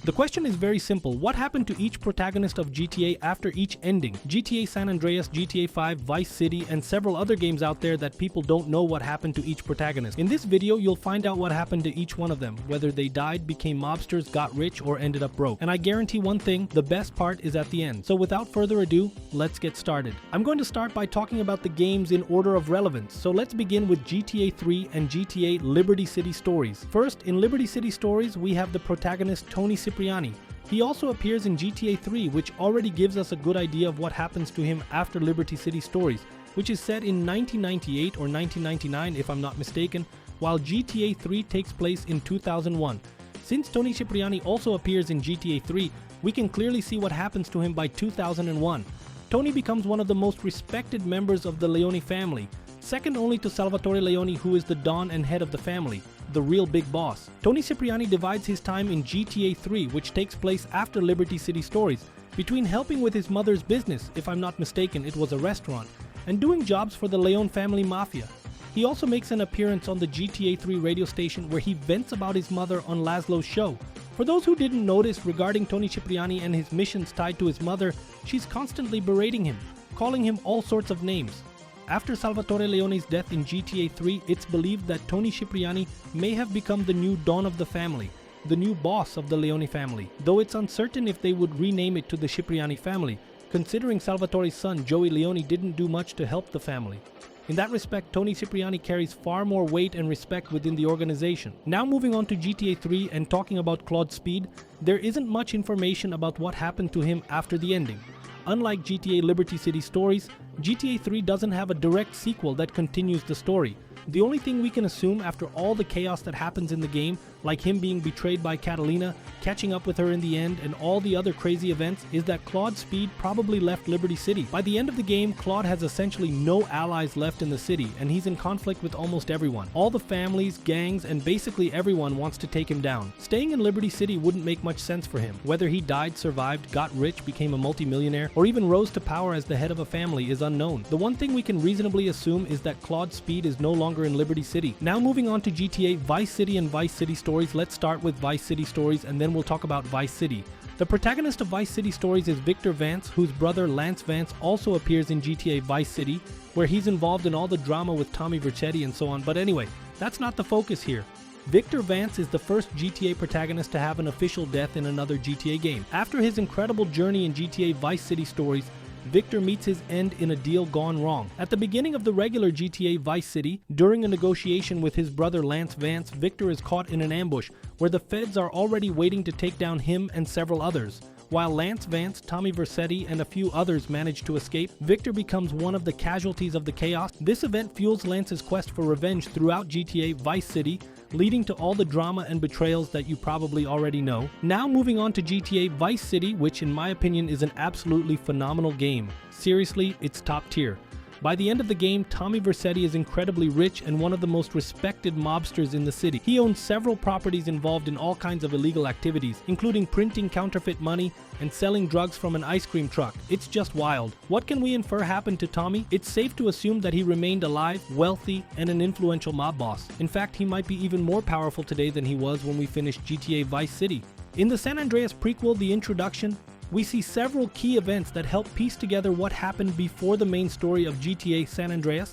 The question is very simple. What happened to each protagonist of GTA after each ending? GTA San Andreas, GTA 5, Vice City, and several other games out there that people don't know what happened to each protagonist. In this video, you'll find out what happened to each one of them, whether they died, became mobsters, got rich, or ended up broke. And I guarantee one thing, the best part is at the end. So without further ado, let's get started. I'm going to start by talking about the games in order of relevance. So let's begin with GTA 3 and GTA Liberty City Stories. First, in Liberty City Stories, we have the protagonist Toni Cipriani. He also appears in GTA 3, which already gives us a good idea of what happens to him after Liberty City Stories, which is set in 1998 or 1999 if I'm not mistaken, while GTA 3 takes place in 2001. Since Toni Cipriani also appears in GTA 3, we can clearly see what happens to him by 2001. Toni becomes one of the most respected members of the Leone family, second only to Salvatore Leone, who is the Don and head of the family, the real big boss. Toni Cipriani divides his time in GTA 3, which takes place after Liberty City Stories, between helping with his mother's business, if I'm not mistaken it was a restaurant, and doing jobs for the Leone family mafia. He also makes an appearance on the GTA 3 radio station where he vents about his mother on Laszlo's show. For those who didn't notice regarding Toni Cipriani and his missions tied to his mother, she's constantly berating him, calling him all sorts of names. After Salvatore Leone's death in GTA 3, it's believed that Toni Cipriani may have become the new Don of the family, the new boss of the Leone family, though it's uncertain if they would rename it to the Cipriani family, considering Salvatore's son Joey Leone didn't do much to help the family. In that respect, Toni Cipriani carries far more weight and respect within the organization. Now moving on to GTA 3 and talking about Claude Speed, there isn't much information about what happened to him after the ending. Unlike GTA Liberty City Stories, GTA 3 doesn't have a direct sequel that continues the story. The only thing we can assume after all the chaos that happens in the game, like him being betrayed by Catalina, catching up with her in the end, and all the other crazy events, is that Claude Speed probably left Liberty City. By the end of the game, Claude has essentially no allies left in the city, and he's in conflict with almost everyone. All the families, gangs, and basically everyone wants to take him down. Staying in Liberty City wouldn't make much sense for him. Whether he died, survived, got rich, became a multimillionaire, or even rose to power as the head of a family is unknown. The one thing we can reasonably assume is that Claude Speed is no longer in Liberty City. Now moving on to GTA Vice City and Vice City Stories, let's start with Vice City Stories and then we'll talk about Vice City. The protagonist of Vice City Stories is Victor Vance, whose brother Lance Vance also appears in GTA Vice City, where he's involved in all the drama with Tommy Vercetti and so on, but anyway, that's not the focus here. Victor Vance is the first GTA protagonist to have an official death in another GTA game. After his incredible journey in GTA Vice City Stories, Victor meets his end in a deal gone wrong. At the beginning of the regular GTA Vice City, during a negotiation with his brother Lance Vance, Victor is caught in an ambush where the feds are already waiting to take down him and several others. While Lance Vance, Tommy Vercetti, and a few others manage to escape, Victor becomes one of the casualties of the chaos. This event fuels Lance's quest for revenge throughout GTA Vice City, leading to all the drama and betrayals that you probably already know. Now moving on to GTA Vice City, which in my opinion is an absolutely phenomenal game. Seriously, it's top tier. By the end of the game, Tommy Vercetti is incredibly rich and one of the most respected mobsters in the city. He owns several properties involved in all kinds of illegal activities, including printing counterfeit money and selling drugs from an ice cream truck. It's just wild. What can we infer happened to Tommy? It's safe to assume that he remained alive, wealthy, and an influential mob boss. In fact, he might be even more powerful today than he was when we finished GTA Vice City. In the San Andreas prequel, The Introduction, we see several key events that help piece together what happened before the main story of GTA San Andreas.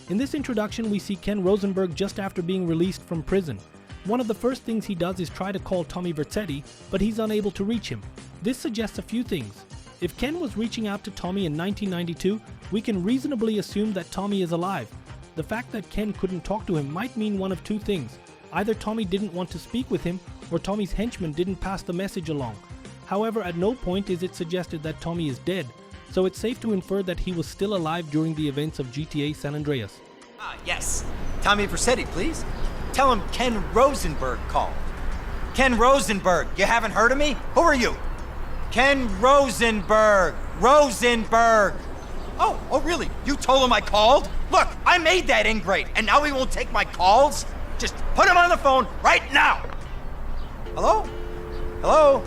In this introduction, we see Ken Rosenberg just after being released from prison. One of the first things he does is try to call Tommy Vercetti, but he's unable to reach him. This suggests a few things. If Ken was reaching out to Tommy in 1992, we can reasonably assume that Tommy is alive. The fact that Ken couldn't talk to him might mean one of two things. Either Tommy didn't want to speak with him, or Tommy's henchmen didn't pass the message along. However, at no point is it suggested that Tommy is dead, so it's safe to infer that he was still alive during the events of GTA San Andreas. Yes. Tommy Vercetti, please. Tell him Ken Rosenberg called. Ken Rosenberg, you haven't heard of me? Who are you? Ken Rosenberg. Rosenberg. Oh, really? You told him I called? Look, I made that ingrate, and now he won't take my calls? Just put him on the phone right now. Hello? Hello?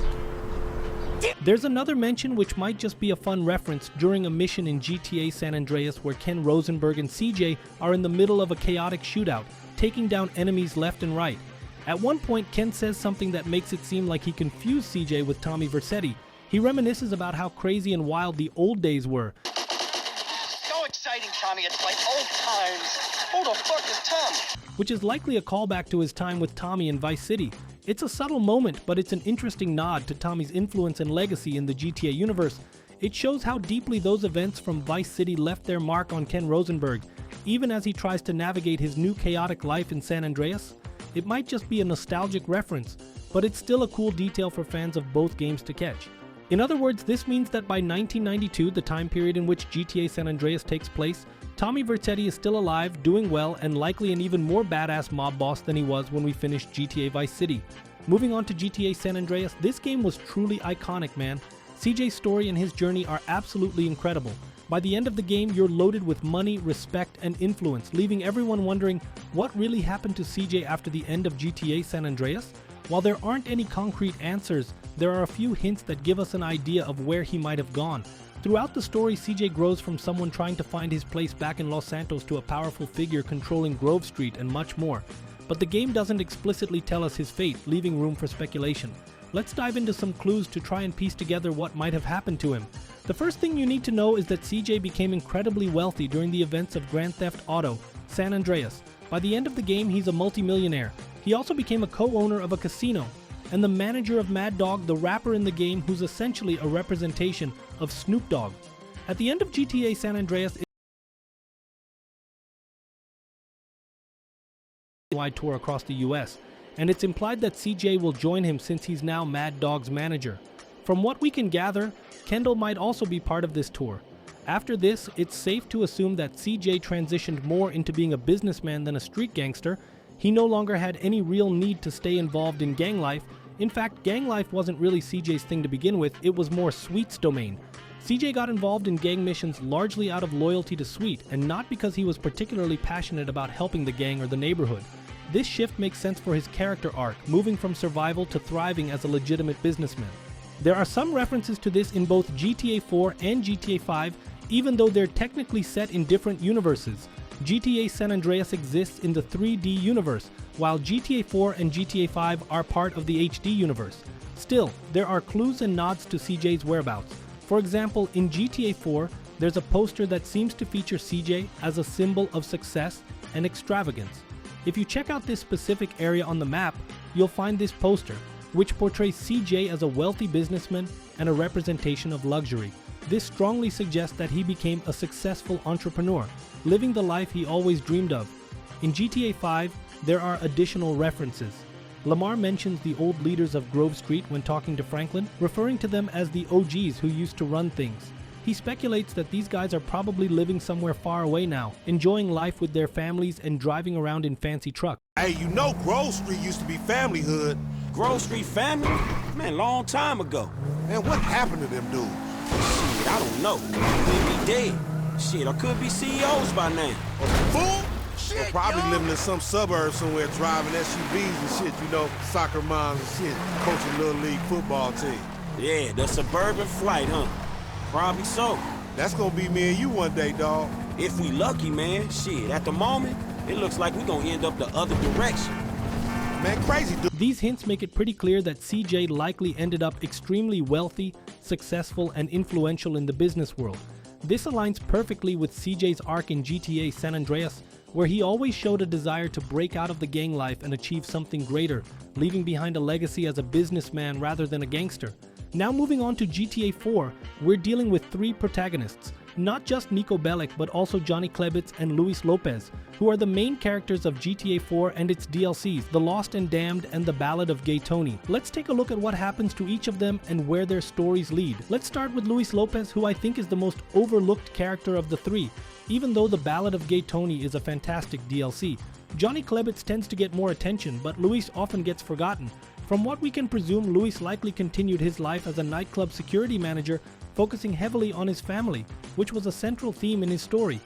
There's another mention which might just be a fun reference during a mission in GTA San Andreas where Ken Rosenberg and CJ are in the middle of a chaotic shootout, taking down enemies left and right. At one point, Ken says something that makes it seem like he confused CJ with Tommy Vercetti. He reminisces about how crazy and wild the old days were. So exciting, Tommy, it's like old times. Who the fuck is Tommy? Which is likely a callback to his time with Tommy in Vice City. It's a subtle moment, but it's an interesting nod to Tommy's influence and legacy in the GTA universe. It shows how deeply those events from Vice City left their mark on Ken Rosenberg, even as he tries to navigate his new chaotic life in San Andreas. It might just be a nostalgic reference, but it's still a cool detail for fans of both games to catch. In other words, this means that by 1992, the time period in which GTA San Andreas takes place, Tommy Vercetti is still alive, doing well, and likely an even more badass mob boss than he was when we finished GTA Vice City. Moving on to GTA San Andreas, this game was truly iconic, man. CJ's story and his journey are absolutely incredible. By the end of the game, you're loaded with money, respect, and influence, leaving everyone wondering what really happened to CJ after the end of GTA San Andreas? While there aren't any concrete answers, there are a few hints that give us an idea of where he might have gone. Throughout the story, CJ grows from someone trying to find his place back in Los Santos to a powerful figure controlling Grove Street and much more. But the game doesn't explicitly tell us his fate, leaving room for speculation. Let's dive into some clues to try and piece together what might have happened to him. The first thing you need to know is that CJ became incredibly wealthy during the events of Grand Theft Auto San Andreas. By the end of the game, he's a multimillionaire. He also became a co-owner of a casino, and the manager of Mad Dog, the rapper in the game who's essentially a representation of Snoop Dogg. At the end of GTA San Andreas, wide tour across the US, and it's implied that CJ will join him since he's now Mad Dog's manager. From what we can gather, Kendall might also be part of this tour. After this, it's safe to assume that CJ transitioned more into being a businessman than a street gangster. He no longer had any real need to stay involved in gang life. In fact, gang life wasn't really CJ's thing to begin with, it was more Sweet's domain. CJ got involved in gang missions largely out of loyalty to Sweet, and not because he was particularly passionate about helping the gang or the neighborhood. This shift makes sense for his character arc, moving from survival to thriving as a legitimate businessman. There are some references to this in both GTA 4 and GTA 5, even though they're technically set in different universes. GTA San Andreas exists in the 3D universe, while GTA 4 and GTA 5 are part of the HD universe. Still, there are clues and nods to CJ's whereabouts. For example, in GTA 4, there's a poster that seems to feature CJ as a symbol of success and extravagance. If you check out this specific area on the map, you'll find this poster, which portrays CJ as a wealthy businessman and a representation of luxury. This strongly suggests that he became a successful entrepreneur, living the life he always dreamed of. In GTA 5, there are additional references. Lamar mentions the old leaders of Grove Street when talking to Franklin, referring to them as the OGs who used to run things. He speculates that these guys are probably living somewhere far away now, enjoying life with their families and driving around in fancy trucks. Hey, you know Grove Street used to be family hood. Grove Street family? Man, long time ago. Man, what happened to them dudes? Shit, I don't know. Could be dead. Shit, or could be CEOs by now. Fool? Shit, probably living in some suburb somewhere, driving SUVs and shit, you know, soccer moms and shit, coaching little league football team. Yeah, the suburban flight, huh? Probably so. That's gonna be me and you one day, dawg. If we lucky, man. Shit, at the moment, it looks like we gonna end up the other direction. Man, crazy dude. These hints make it pretty clear that CJ likely ended up extremely wealthy, successful, and influential in the business world. This aligns perfectly with CJ's arc in GTA San Andreas, where he always showed a desire to break out of the gang life and achieve something greater, leaving behind a legacy as a businessman rather than a gangster. Now moving on to GTA 4, we're dealing with three protagonists, not just Niko Bellic but also Johnny Klebitz and Luis Lopez, who are the main characters of GTA 4 and its DLCs, The Lost and Damned and The Ballad of Gay Tony. Let's take a look at what happens to each of them and where their stories lead. Let's start with Luis Lopez, who I think is the most overlooked character of the three, even though The Ballad of Gay Tony is a fantastic DLC. Johnny Klebitz tends to get more attention, but Luis often gets forgotten. From what we can presume, Luis likely continued his life as a nightclub security manager, focusing heavily on his family, which was a central theme in his story.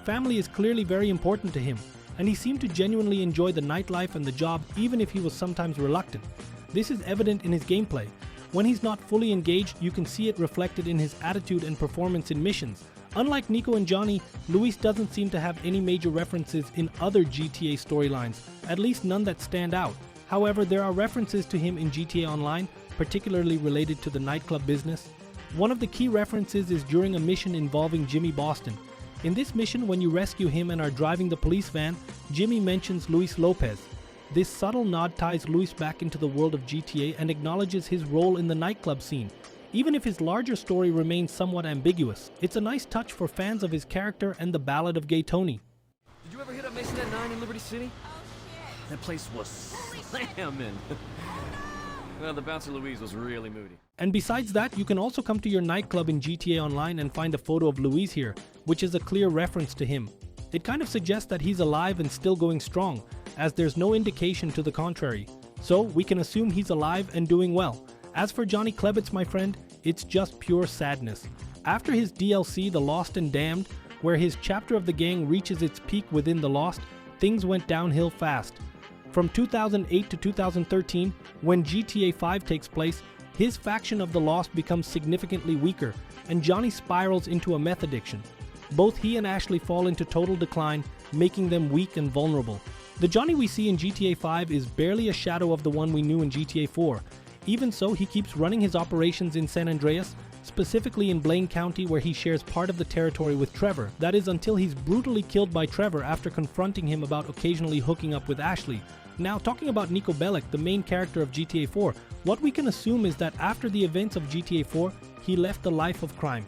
Family is clearly very important to him, and he seemed to genuinely enjoy the nightlife and the job even if he was sometimes reluctant. This is evident in his gameplay. When he's not fully engaged, you can see it reflected in his attitude and performance in missions. Unlike Niko and Johnny, Luis doesn't seem to have any major references in other GTA storylines, at least none that stand out. However, there are references to him in GTA Online, particularly related to the nightclub business. One of the key references is during a mission involving Jimmy Boston. In this mission, when you rescue him and are driving the police van, Jimmy mentions Luis Lopez. This subtle nod ties Luis back into the world of GTA and acknowledges his role in the nightclub scene. Even if his larger story remains somewhat ambiguous, it's a nice touch for fans of his character and the Ballad of Gay Tony. Did you ever hit up Mason at 9 in Liberty City? That place was slamming. Well, the bouncer Louise was really moody. And besides that, you can also come to your nightclub in GTA Online and find a photo of Louise here, which is a clear reference to him. It kind of suggests that he's alive and still going strong, as there's no indication to the contrary. So we can assume he's alive and doing well. As for Johnny Klebitz, my friend, it's just pure sadness. After his DLC, The Lost and Damned, where his chapter of the gang reaches its peak within The Lost, things went downhill fast. From 2008 to 2013, when GTA 5 takes place, his faction of the Lost becomes significantly weaker, and Johnny spirals into a meth addiction. Both he and Ashley fall into total decline, making them weak and vulnerable. The Johnny we see in GTA 5 is barely a shadow of the one we knew in GTA 4. Even so, he keeps running his operations in San Andreas, specifically in Blaine County, where he shares part of the territory with Trevor. That is until he's brutally killed by Trevor after confronting him about occasionally hooking up with Ashley. Now, talking about Niko Bellic, the main character of GTA 4, what we can assume is that after the events of GTA 4, he left the life of crime.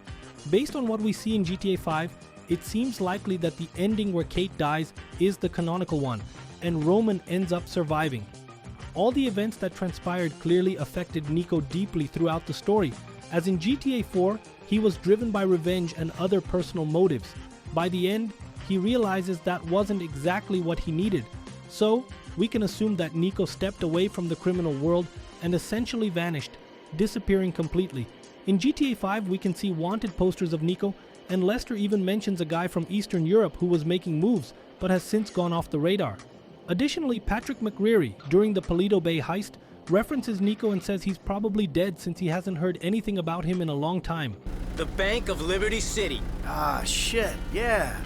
Based on what we see in GTA 5, it seems likely that the ending where Kate dies is the canonical one, and Roman ends up surviving. All the events that transpired clearly affected Niko deeply throughout the story, as in GTA 4, he was driven by revenge and other personal motives. By the end, he realizes that wasn't exactly what he needed. So, we can assume that Niko stepped away from the criminal world and essentially vanished, disappearing completely. In GTA 5, we can see wanted posters of Niko, and Lester even mentions a guy from Eastern Europe who was making moves, but has since gone off the radar. Additionally, Patrick McReary, during the Paleto Bay heist, references Niko and says he's probably dead since he hasn't heard anything about him in a long time. The Bank of Liberty City. Ah, shit, yeah.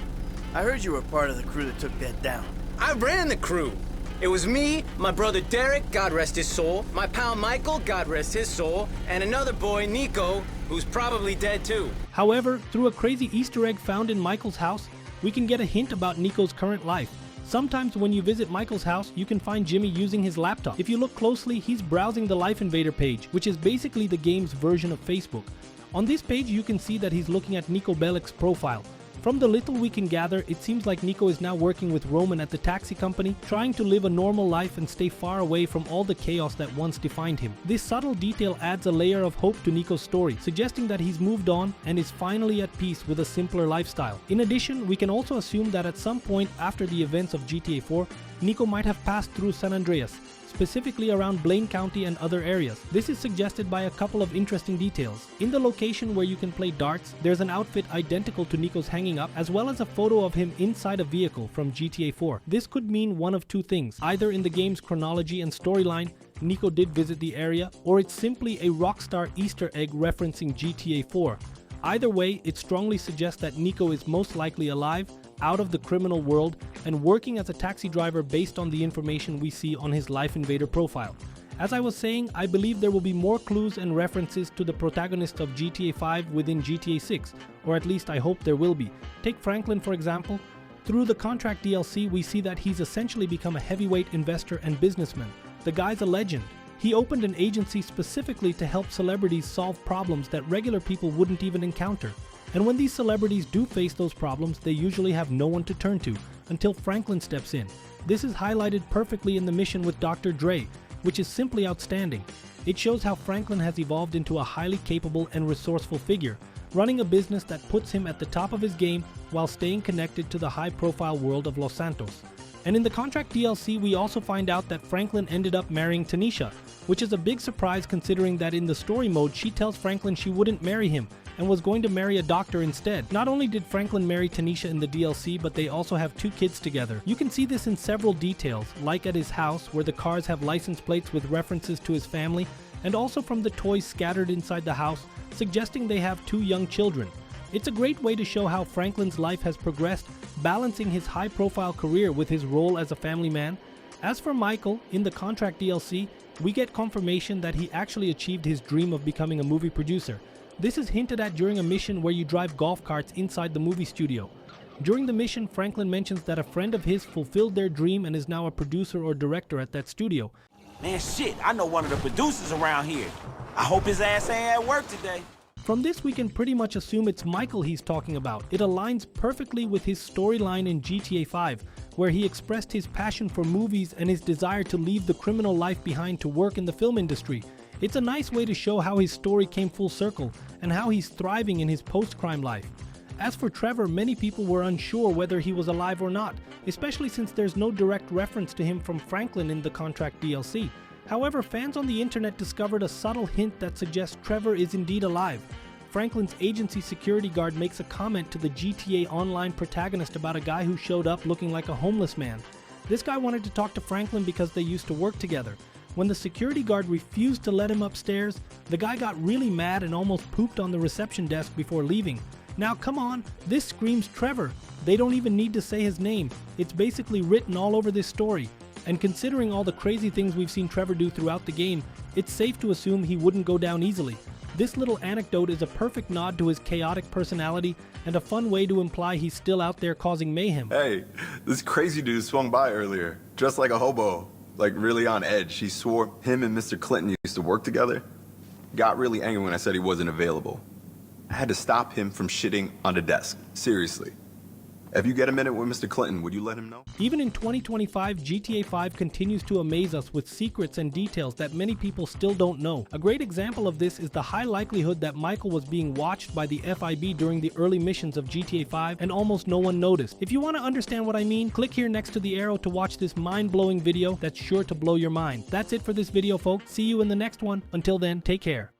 I heard you were part of the crew that took that down. I ran the crew. It was me, my brother Derek, God rest his soul, my pal Michael, God rest his soul, and another boy, Nico, who's probably dead too. However, through a crazy Easter egg found in Michael's house, we can get a hint about Niko's current life. Sometimes when you visit Michael's house, you can find Jimmy using his laptop. If you look closely, he's browsing the Life Invader page, which is basically the game's version of Facebook. On this page, you can see that he's looking at Niko Bellic's profile. From the little we can gather, it seems like Niko is now working with Roman at the taxi company, trying to live a normal life and stay far away from all the chaos that once defined him. This subtle detail adds a layer of hope to Niko's story, suggesting that he's moved on and is finally at peace with a simpler lifestyle. In addition, we can also assume that at some point after the events of GTA 4, Niko might have passed through San Andreas, specifically around Blaine County and other areas. This is suggested by a couple of interesting details. In the location where you can play darts, there's an outfit identical to Niko's hanging up, as well as a photo of him inside a vehicle from GTA 4. This could mean one of two things. Either in the game's chronology and storyline, Niko did visit the area, or it's simply a Rockstar Easter egg referencing GTA 4. Either way, it strongly suggests that Niko is most likely alive, out of the criminal world, and working as a taxi driver based on the information we see on his Life Invader profile. As I was saying, I believe there will be more clues and references to the protagonist of GTA 5 within GTA 6, or at least I hope there will be. Take Franklin for example. Through the Contract DLC, we see that he's essentially become a heavyweight investor and businessman. The guy's a legend. He opened an agency specifically to help celebrities solve problems that regular people wouldn't even encounter. And when these celebrities do face those problems, they usually have no one to turn to, until Franklin steps in. This is highlighted perfectly in the mission with Dr. Dre, which is simply outstanding. It shows how Franklin has evolved into a highly capable and resourceful figure, running a business that puts him at the top of his game while staying connected to the high-profile world of Los Santos. And in the Contract DLC, we also find out that Franklin ended up marrying Tanisha, which is a big surprise considering that in the story mode she tells Franklin she wouldn't marry him and was going to marry a doctor instead. Not only did Franklin marry Tanisha in the DLC, but they also have 2 kids together. You can see this in several details, like at his house where the cars have license plates with references to his family, and also from the toys scattered inside the house, suggesting they have 2 young children. It's a great way to show how Franklin's life has progressed, balancing his high-profile career with his role as a family man. As for Michael, in the Contract DLC, we get confirmation that he actually achieved his dream of becoming a movie producer. This is hinted at during a mission where you drive golf carts inside the movie studio. During the mission, Franklin mentions that a friend of his fulfilled their dream and is now a producer or director at that studio. Man, shit, I know one of the producers around here. I hope his ass ain't at work today. From this, we can pretty much assume it's Michael he's talking about. It aligns perfectly with his storyline in GTA 5, where he expressed his passion for movies and his desire to leave the criminal life behind to work in the film industry. It's a nice way to show how his story came full circle and how he's thriving in his post-crime life. As for Trevor, many people were unsure whether he was alive or not, especially since there's no direct reference to him from Franklin in the Contract DLC. However, fans on the internet discovered a subtle hint that suggests Trevor is indeed alive. Franklin's agency security guard makes a comment to the GTA Online protagonist about a guy who showed up looking like a homeless man. This guy wanted to talk to Franklin because they used to work together. When the security guard refused to let him upstairs, the guy got really mad and almost pooped on the reception desk before leaving. Now come on, this screams Trevor. They don't even need to say his name. It's basically written all over this story. And considering all the crazy things we've seen Trevor do throughout the game, it's safe to assume he wouldn't go down easily. This little anecdote is a perfect nod to his chaotic personality and a fun way to imply he's still out there causing mayhem. Hey, this crazy dude swung by earlier, dressed like a hobo, like really on edge. He swore him and Mr. Clinton used to work together. Got really angry when I said he wasn't available. I had to stop him from shitting on the desk. Seriously. If you get a minute with Mr. Clinton, would you let him know? Even in 2025, GTA 5 continues to amaze us with secrets and details that many people still don't know. A great example of this is the high likelihood that Michael was being watched by the FIB during the early missions of GTA 5 and almost no one noticed. If you want to understand what I mean, click here next to the arrow to watch this mind-blowing video that's sure to blow your mind. That's it for this video, folks. See you in the next one. Until then, take care.